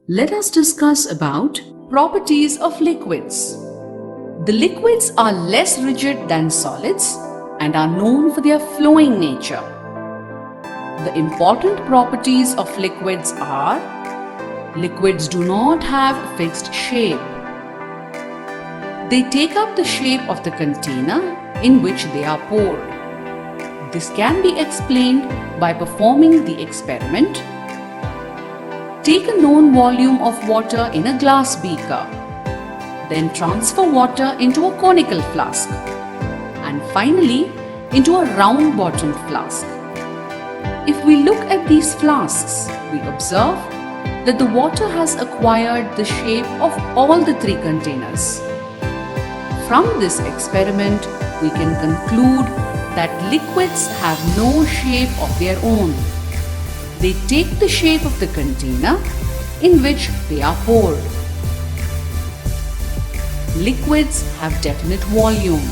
Let us discuss about properties of liquids. The liquids are less rigid than solids and are known for their flowing nature. The important properties of liquids are: liquids do not have fixed shape. They take up the shape of the container in which they are poured. This can be explained by performing the experiment. Take a known volume of water in a glass beaker. Then transfer water into a conical flask and finally into a round-bottomed flask. If we look at these flasks, we observe that the water has acquired the shape of all the three containers. From this experiment, we can conclude that liquids have no shape of their own. They take the shape of the container in which they are poured. Liquids have definite volume.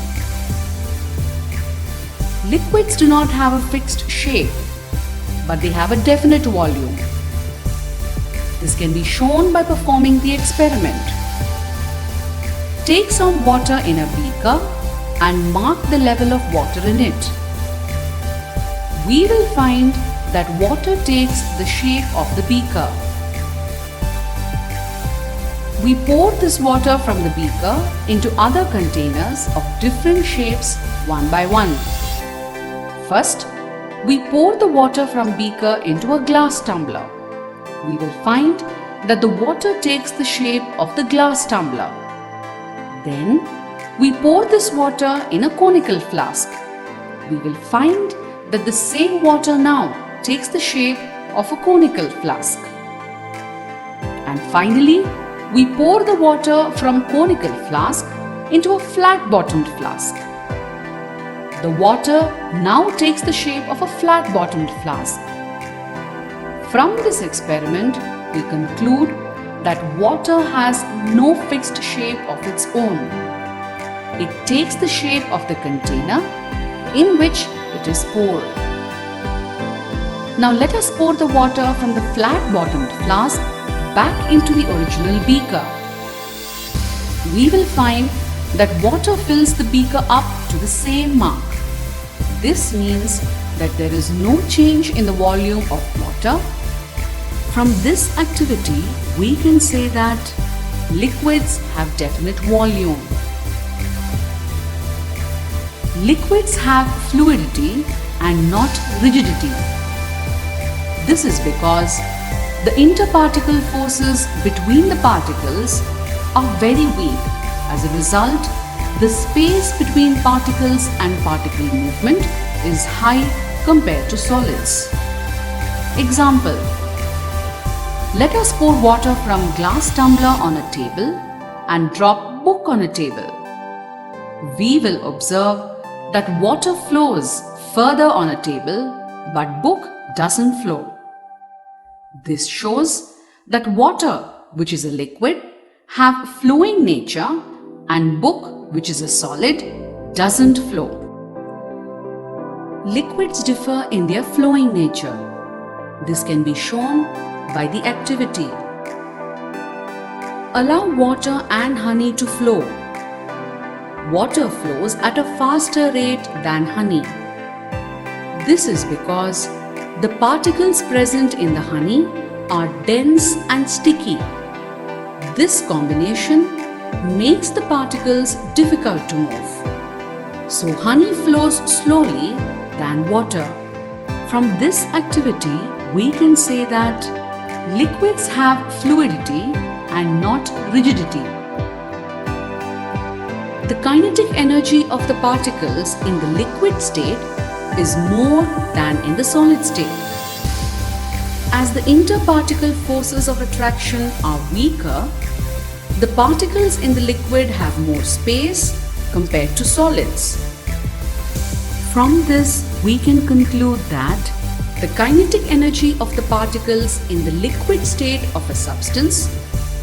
Liquids do not have a fixed shape, but they have a definite volume. This can be shown by performing the experiment. Take some water in a beaker and mark the level of water in it. We will find that water takes the shape of the beaker. We pour this water from the beaker into other containers of different shapes one by one. First, we pour the water from beaker into a glass tumbler. We will find that the water takes the shape of the glass tumbler. Then, we pour this water in a conical flask. We will find that the same water now takes the shape of a conical flask. And finally, we pour the water from conical flask into a flat-bottomed flask. The water now takes the shape of a flat-bottomed flask. From this experiment, we conclude that water has no fixed shape of its own. It takes the shape of the container in which it is poured. Now let us pour the water from the flat-bottomed flask back into the original beaker. We will find that water fills the beaker up to the same mark. This means that there is no change in the volume of water. From this activity, we can say that liquids have definite volume. Liquids have fluidity and not rigidity. This is because the interparticle forces between the particles are very weak. As a result, the space between particles and particle movement is high compared to solids. Example: let us pour water from glass tumbler on a table and drop book on a table. We will observe that water flows further on a table, but book doesn't flow. This shows that water, which is a liquid, have flowing nature and book, which is a solid, doesn't flow. Liquids differ in their flowing nature. This can be shown by the activity. Allow water and honey to flow. Water flows at a faster rate than honey. This is because the particles present in the honey are dense and sticky. This combination makes the particles difficult to move. So honey flows slowly than water. From this activity, we can say that liquids have fluidity and not rigidity. The kinetic energy of the particles in the liquid state is more than in the solid state. As the interparticle forces of attraction are weaker, the particles in the liquid have more space compared to solids. From this, we can conclude that the kinetic energy of the particles in the liquid state of a substance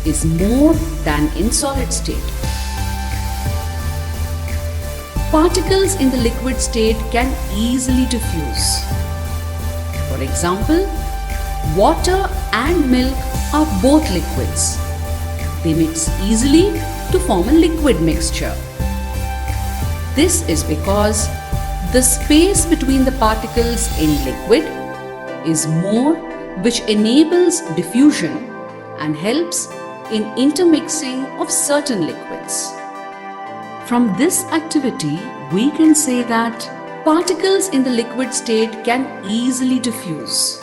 is more than in solid state. Particles in the liquid state can easily diffuse. For example, water and milk are both liquids. They mix easily to form a liquid mixture. This is because the space between the particles in liquid is more, which enables diffusion and helps in intermixing of certain liquids. From this activity, we can say that particles in the liquid state can easily diffuse.